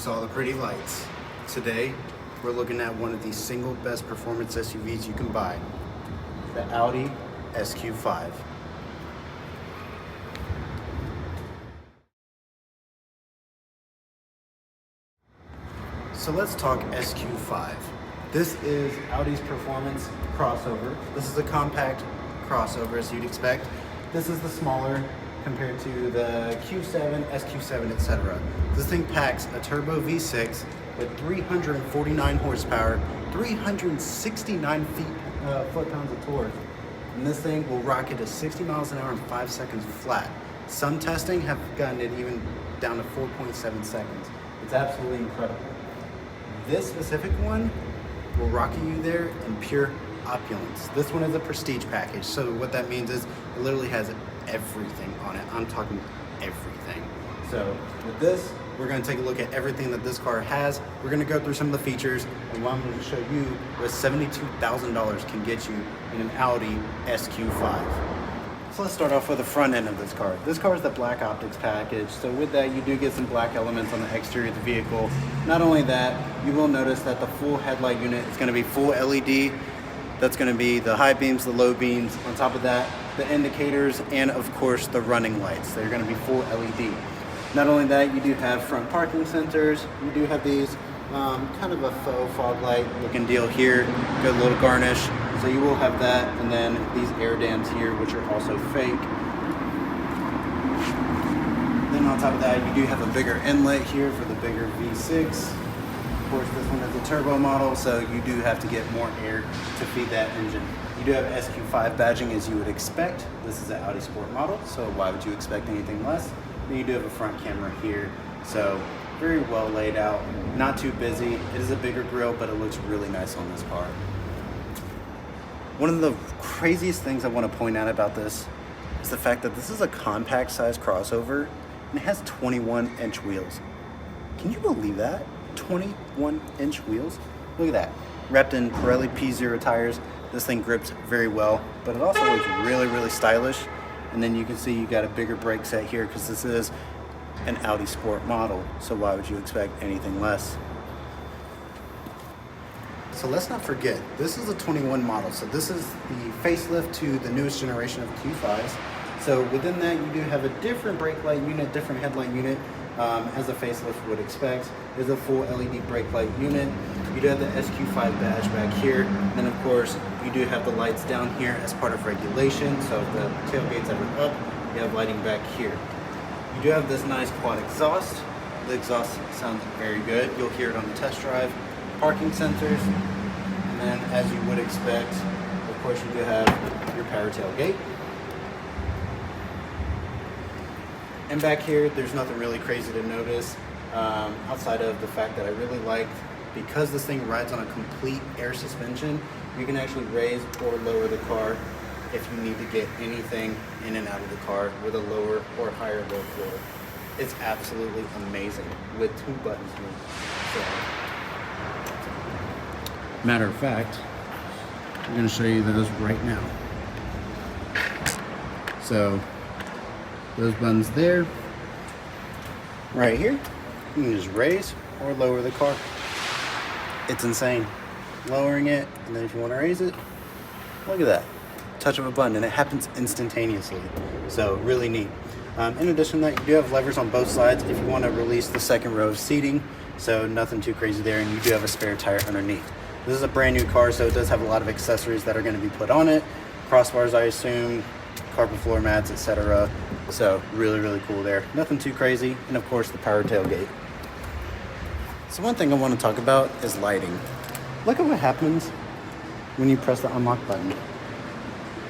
saw the pretty lights. Today, we're looking at one of the single best performance SUVs you can buy, the Audi SQ5. So let's talk SQ5. This is Audi's performance crossover. This is a compact crossover, as you'd expect. This is the smaller compared to the Q7, SQ7, etc. This thing packs a turbo V6 with 349 horsepower, 369 foot-pounds of torque. And this thing will rocket to 60 miles an hour in 5 seconds flat. Some testing have gotten it even down to 4.7 seconds. It's absolutely incredible. This specific one will rocket you there in pure opulence. This one is a prestige package, so what that means is it literally has everything on it. I'm talking everything. So with this, we're going to take a look at everything that this car has. We're going to go through some of the features, and what I'm going to show you what $72,000 can get you in an Audi SQ5. So let's start off with the front end of this car. This car is the black optics package. So with that, you do get some black elements on the exterior of the vehicle. Not only that, you will notice that the full headlight unit is going to be full LED. That's going to be the high beams, the low beams. On top of that, the indicators, and of course the running lights. They're going to be full LED. Not only that, you do have front parking sensors. You do have these kind of a faux fog light looking deal here. Good little garnish. So you will have that, and then these air dams here, which are also fake. Then on top of that, you do have a bigger inlet here for the bigger V6. Of course, this one is a turbo model, so you do have to get more air to feed that engine. You do have SQ5 badging, as you would expect. This is an Audi Sport model, so why would you expect anything less? Then you do have a front camera here, so very well laid out, not too busy. It is a bigger grille, but it looks really nice on this car. One of the craziest things I want to point out about this is the fact that this is a compact size crossover and it has 21-inch wheels. Can you believe that? 21-inch wheels? Look at that. Wrapped in Pirelli P0 tires. This thing grips very well, but it also looks really, really stylish. And then you can see you got a bigger brake set here because this is an Audi Sport model. So why would you expect anything less? So let's not forget, this is a 21 model. So this is the facelift to the newest generation of Q5s. So within that, you do have a different brake light unit, different headlight unit, as a facelift would expect. There's a full LED brake light unit. You do have the SQ5 badge back here. And then of course, you do have the lights down here as part of regulation. So if the tailgate's ever up, you have lighting back here. You do have this nice quad exhaust. The exhaust sounds very good. You'll hear it on the test drive. Parking sensors, and then as you would expect, of course you do have your power tailgate. And back here, there's nothing really crazy to notice outside of the fact that I really like, because this thing rides on a complete air suspension, you can actually raise or lower the car if you need to get anything in and out of the car with a lower or higher low floor. It's absolutely amazing with 2 buttons here. So, matter of fact, I'm going to show you those right now. So those buttons there, right here, you can just raise or lower the car. It's insane. Lowering it, and then if you want to raise it, look at that. Touch of a button, and it happens instantaneously. So really neat. In addition to that, you do have levers on both sides if you want to release the second row of seating. So nothing too crazy there, and you do have a spare tire underneath. This is a brand new car, so it does have a lot of accessories that are going to be put on it. Crossbars, I assume, carpet floor mats, etc. So really, really cool there. Nothing too crazy. And of course, the power tailgate. So one thing I want to talk about is lighting. Look at what happens when you press the unlock button.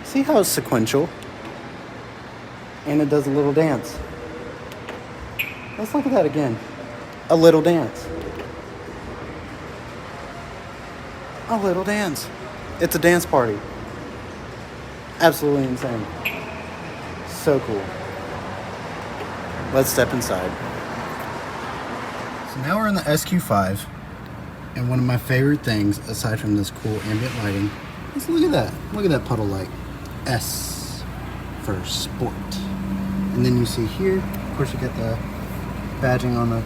See how it's sequential? And it does a little dance. Let's look at that again. A little dance. A little dance. It's a dance party. Absolutely insane. So cool. Let's step inside. So now we're in the SQ5, and one of my favorite things, aside from this cool ambient lighting, is look at that. Look at that puddle light. S for sport. And then you see here, of course, you get the badging on the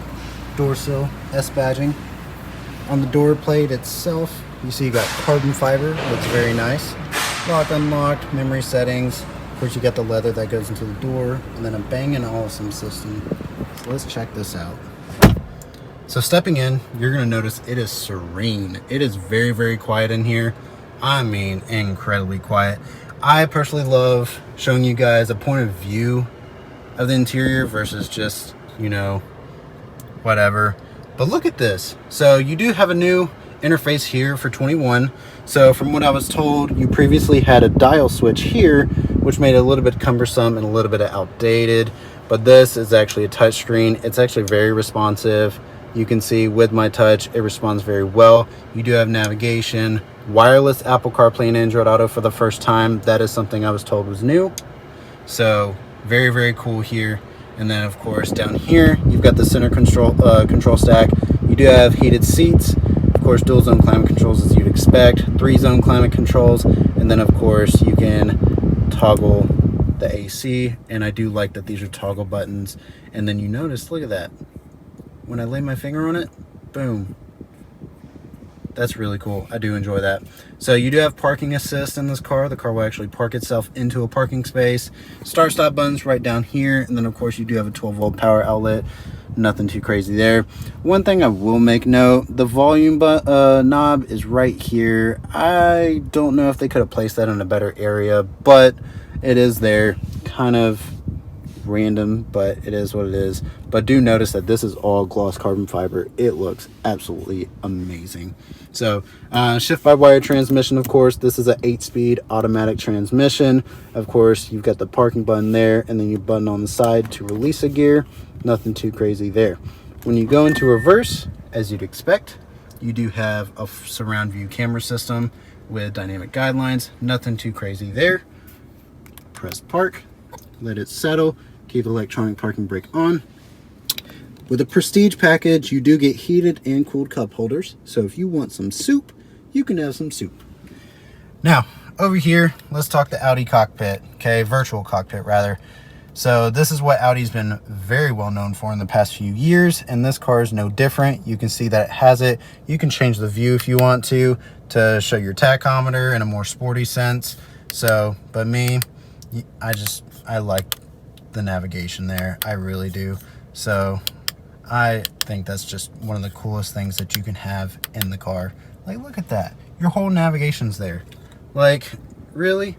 door sill, S badging. On the door plate itself, you see you got carbon fiber, looks very nice. Lock, unlocked, memory settings. Of course, you got the leather that goes into the door, and then a Bang & Olufsen system. So let's check this out. So stepping in, you're gonna notice it is serene. It is very, very quiet in here. I mean, incredibly quiet. I personally love showing you guys a point of view of the interior versus just, you know, whatever. But look at this. So you do have a new interface here for 21. So from what I was told, you previously had a dial switch here, which made it a little bit cumbersome and a little bit outdated. But this is actually a touch screen. It's actually very responsive. You can see with my touch, it responds very well. You do have navigation, wireless Apple CarPlay and Android Auto for the first time. That is something I was told was new. So very, very cool here. And then of course down here, you've got the center control stack. You do have heated seats, of course, dual zone climate controls as you'd expect, 3-zone climate controls. And then of course you can toggle the AC. And I do like that these are toggle buttons. And then you notice, look at that. When I lay my finger on it, boom. That's really cool. I do enjoy that. So you do have parking assist in this car. The car will actually park itself into a parking space. Start stop buttons right down here. And then of course you do have a 12-volt power outlet. Nothing too crazy there. One thing I will make note, the volume knob is right here. I don't know if they could have placed that in a better area, but it is there. Kind of random, but it is what it is. But do notice that this is all gloss carbon fiber. It looks absolutely amazing. So shift by wire transmission, of course. This is an 8-speed automatic transmission. Of course, you've got the parking button there, and then your button on the side to release a gear. Nothing too crazy there. When you go into reverse, as you'd expect, you do have a surround view camera system with dynamic guidelines. Nothing too crazy there. Press park, let it settle. Keep electronic parking brake on. With a Prestige package, you do get heated and cooled cup holders. So if you want some soup, you can have some soup. Now, over here, let's talk the Audi cockpit, okay? Virtual cockpit, rather. So this is what Audi's been very well known for in the past few years, and this car is no different. You can see that it has it. You can change the view if you want to show your tachometer in a more sporty sense. So, but me, I like the navigation there. I really do. So I think that's just one of the coolest things that you can have in the car. Like, look at that. Your whole navigation's there. Like, really?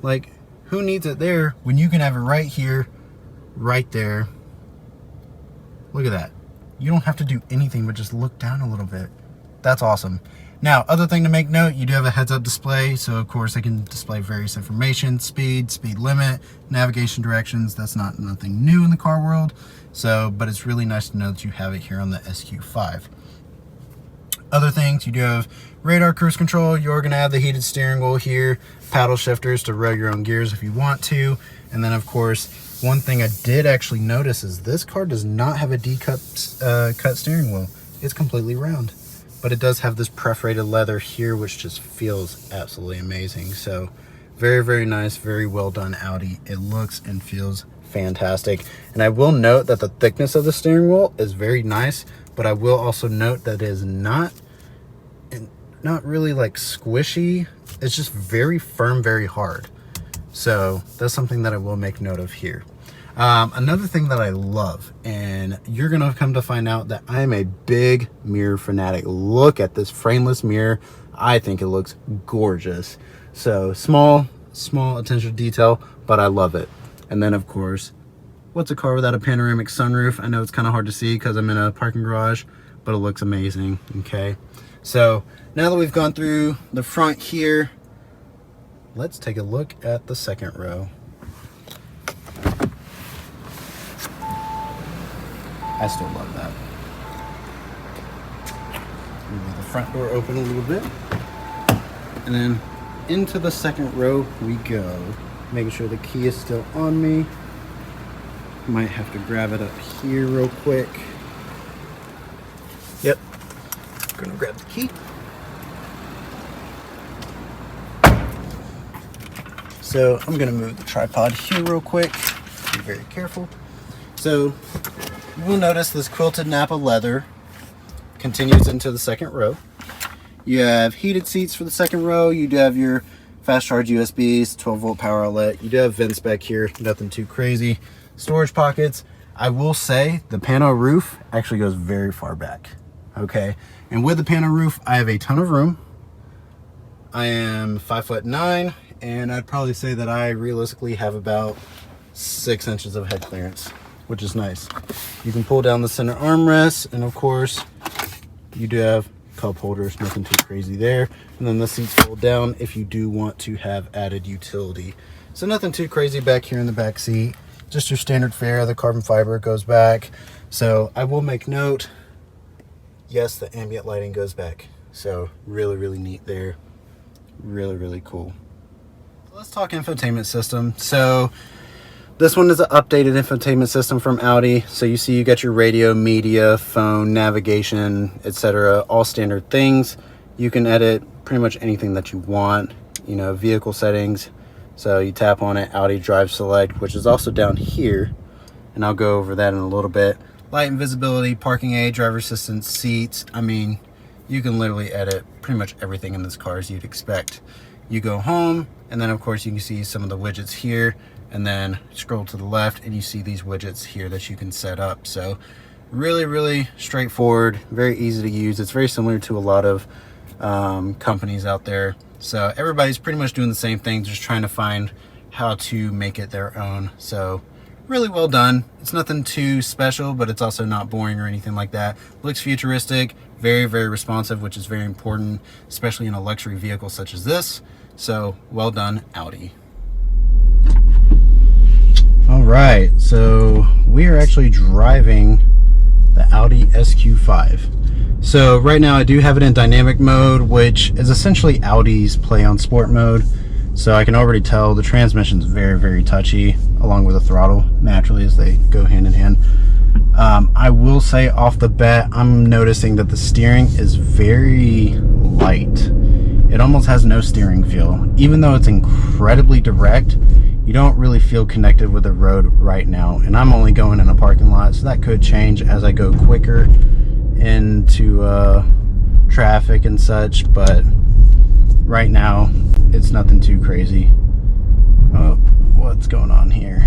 Like, who needs it there when you can have it right here, right there? Look at that. You don't have to do anything but just look down a little bit. That's awesome. Now, other thing to make note, you do have a heads-up display. So, of course, it can display various information, speed limit, navigation directions. That's nothing new in the car world. So, but it's really nice to know that you have it here on the SQ5. Other things, you do have radar cruise control. You're going to have the heated steering wheel here, paddle shifters to row your own gears if you want to. And then, of course, one thing I did actually notice is this car does not have a cut steering wheel. It's completely round. But it does have this perforated leather here, which just feels absolutely amazing. So very, very nice, very well done Audi. It looks and feels fantastic. And I will note that the thickness of the steering wheel is very nice, but I will also note that it is not really like squishy. It's just very firm, very hard. So that's something that I will make note of here. Another thing that I love, and you're gonna come to find out that I'm a big mirror fanatic. Look at this frameless mirror. I think it looks gorgeous. So small attention to detail, but I love it. And then of course, what's a car without a panoramic sunroof? I know it's kind of hard to see because I'm in a parking garage, but it looks amazing. Okay, so now that we've gone through the front here, let's take a look at the second row. I still love that. Move the front door open a little bit. And then into the second row we go. Making sure the key is still on me. Might have to grab it up here real quick. Yep. Gonna grab the key. So I'm gonna move the tripod here real quick. Be very careful. So You will notice this quilted Napa leather continues into the second row. You have heated seats for the second row. You do have your fast charge USBs, 12-volt power outlet. You do have vents back here, nothing too crazy. Storage pockets. I will say the pano roof actually goes very far back. Okay, and with the pano roof, I have a ton of room. I am 5'9", and I'd probably say that I realistically have about 6 inches of head clearance, which is nice. You can pull down the center armrest, and of course, you do have cup holders, nothing too crazy there. And then the seats fold down if you do want to have added utility. So nothing too crazy back here in the back seat. Just your standard fare. The carbon fiber goes back. So I will make note, yes, the ambient lighting goes back. So really, really neat there. Really, really cool. Let's talk infotainment system. So this one is an updated infotainment system from Audi. So you see you got your radio, media, phone, navigation, etc. All standard things. You can edit pretty much anything that you want. You know, vehicle settings. So you tap on it, Audi Drive Select, which is also down here. And I'll go over that in a little bit. Light and visibility, parking aid, driver assistance, seats. I mean, you can literally edit pretty much everything in this car as you'd expect. You go home, and then of course you can see some of the widgets here, and then scroll to the left and you see these widgets here that you can set up. So really, really straightforward, very easy to use. It's very similar to a lot of companies out there. So everybody's pretty much doing the same thing, just trying to find how to make it their own. So really well done. It's nothing too special, but it's also not boring or anything like that. Looks futuristic, very, very responsive, which is very important, especially in a luxury vehicle such as this. So well done, Audi. All right, so we are actually driving the Audi SQ5. So right now I do have it in dynamic mode, which is essentially Audi's play on sport mode. So I can already tell the transmission's very, very touchy, along with the throttle, naturally, as they go hand in hand. I will say off the bat, I'm noticing that the steering is very light. It almost has no steering feel. Even though it's incredibly direct, you don't really feel connected with the road right now. And I'm only going in a parking lot, so that could change as I go quicker into traffic and such, but right now it's nothing too crazy. Oh, what's going on here?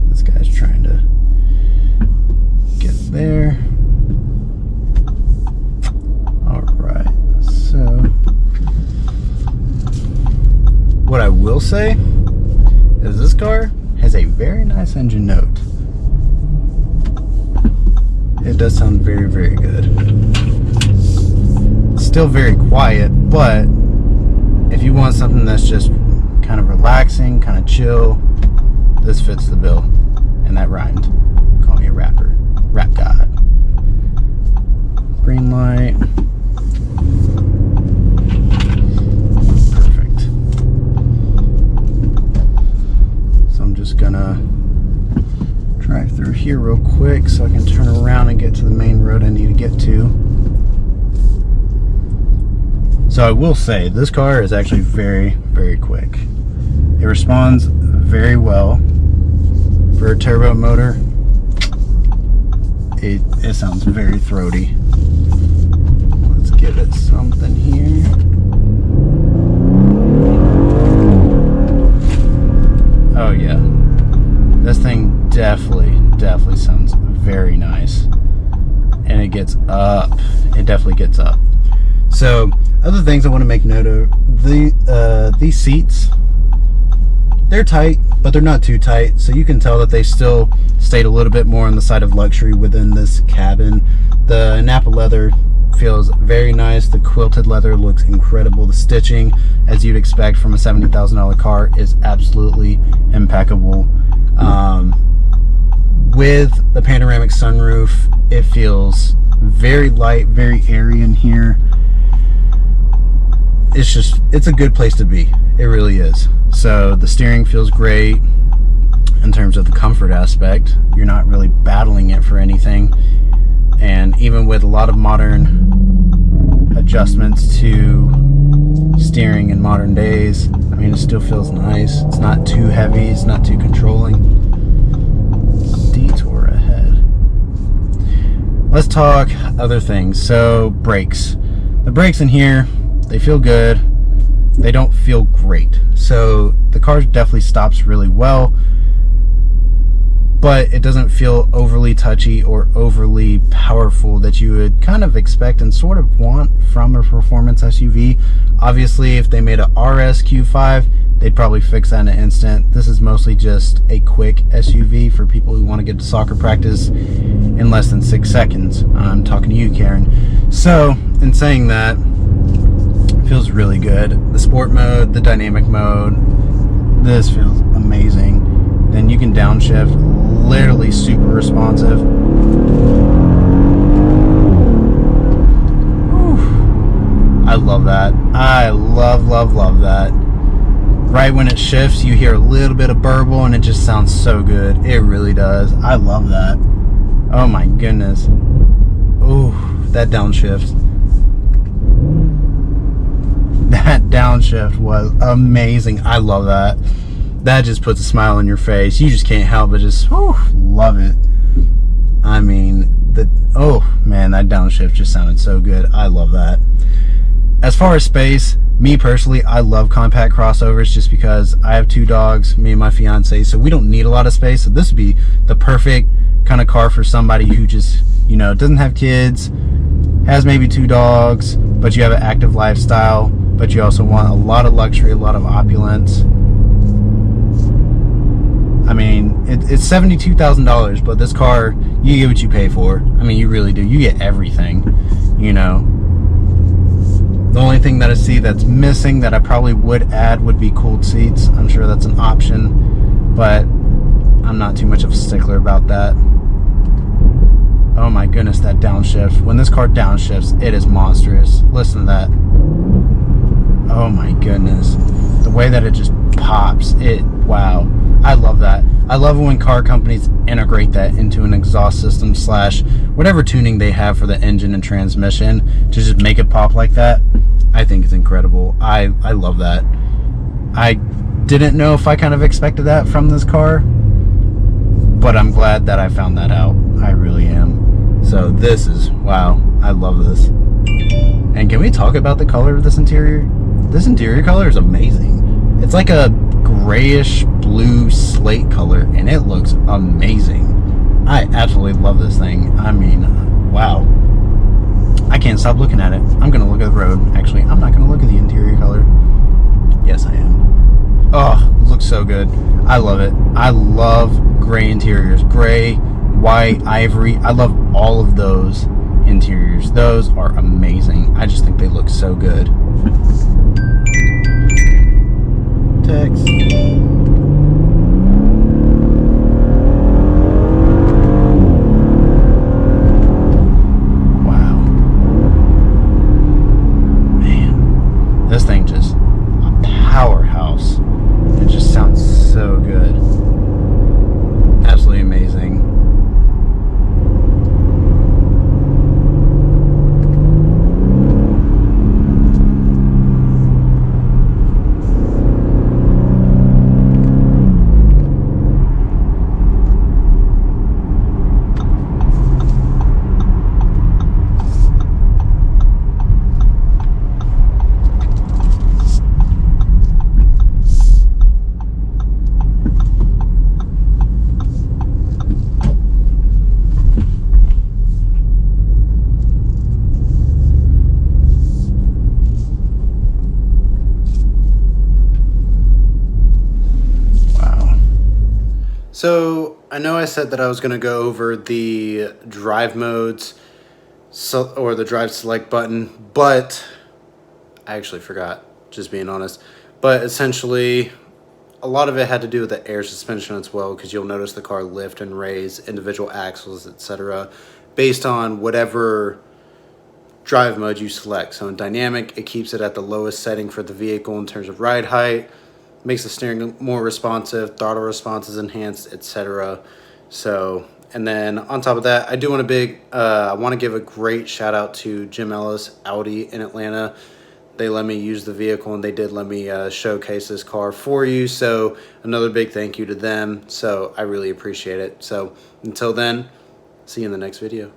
This guy's trying to get there. All right, so what I will say is this car has a very nice engine note. It does sound very, very good. It's still very quiet, but if you want something that's just kind of relaxing, kind of chill, this fits the bill. And that rhymed. Call me a rapper. Rap god. Green light. Perfect. So I'm just gonna drive through here real quick so I can turn around and get to the main road I need to get to. So I will say this car is actually very, very quick. It responds very well. For a turbo motor, it sounds very throaty. Let's give it something here. Oh yeah, this thing definitely sounds very nice, and it gets up. It definitely gets up. So other things I want to make note of, these seats, they're tight, but they're not too tight, so you can tell that they still stayed a little bit more on the side of luxury within this cabin. The Napa leather feels very nice. The quilted leather looks incredible. The stitching, as you'd expect from a $70,000 car, is absolutely impeccable. With the panoramic sunroof, it feels very light, very airy in here. It's a good place to be. It really is. So the steering feels great in terms of the comfort aspect. You're not really battling it for anything. And even with a lot of modern adjustments to steering in modern days. I mean, it still feels nice. It's not too heavy, it's not too controlling. Detour ahead. Let's talk other things. So, brakes. The brakes in here, they feel good. They don't feel great. So, the car definitely stops really well, but it doesn't feel overly touchy or overly powerful that you would kind of expect and sort of want from a performance SUV. Obviously, if they made a RSQ5, they'd probably fix that in an instant. This is mostly just a quick SUV for people who want to get to soccer practice in less than 6 seconds. I'm talking to you, Karen. So, in saying that, it feels really good. The sport mode, the dynamic mode, this feels amazing. Then you can downshift, literally super responsive. Whew. I love that. I love that. Right when it shifts, you hear a little bit of burble and it just sounds so good. It really does. I love that. Oh my goodness. Ooh, that downshift. That downshift was amazing. I love that. That just puts a smile on your face. You just can't help but just love it. I mean, oh man, that downshift just sounded so good. I love that. As far as space, me personally, I love compact crossovers just because I have 2 dogs, me and my fiance, so we don't need a lot of space. So this would be the perfect kind of car for somebody who just, you know, doesn't have kids, has maybe 2 dogs, but you have an active lifestyle, but you also want a lot of luxury, a lot of opulence. I mean, it's $72,000, but this car, you get what you pay for. I mean, you really do. You get everything, you know. The only thing that I see that's missing that I probably would add would be cooled seats. I'm sure that's an option, but I'm not too much of a stickler about that. Oh my goodness, that downshift. When this car downshifts, it is monstrous. Listen to that. Oh my goodness. The way that it just pops, wow. I love that. I love it when car companies integrate that into an exhaust system / whatever tuning they have for the engine and transmission to just make it pop like that. I think it's incredible. I love that. I didn't know if I kind of expected that from this car, but I'm glad that I found that out. I really am. So this is, wow, I love this. And can we talk about the color of this interior? This interior color is amazing. It's like a grayish blue slate color and it looks amazing. I absolutely love this thing. I mean, wow. I can't stop looking at it. I'm gonna look at the road. Actually, I'm not gonna look at the interior color. Yes, I am. Oh, it looks so good. I love it. I love gray interiors. Gray, white, ivory. I love all of those interiors. Those are amazing. I just think they look so good. Text. Wow. Man. This thing just a powerhouse. It just sounds so good. Absolutely amazing. So I know I said that I was going to go over the drive modes or the drive select button, but I actually forgot, just being honest. But essentially, a lot of it had to do with the air suspension as well, because you'll notice the car lift and raise individual axles, etc., based on whatever drive mode you select. So in dynamic, it keeps it at the lowest setting for the vehicle in terms of ride height, makes the steering more responsive, throttle response is enhanced, etc. So, and then on top of that, I want to give a great shout out to Jim Ellis, Audi in Atlanta. they let me use the vehicle, and they did let me showcase this car for you. So another big thank you to them. So I really appreciate it. So until then, see you in the next video.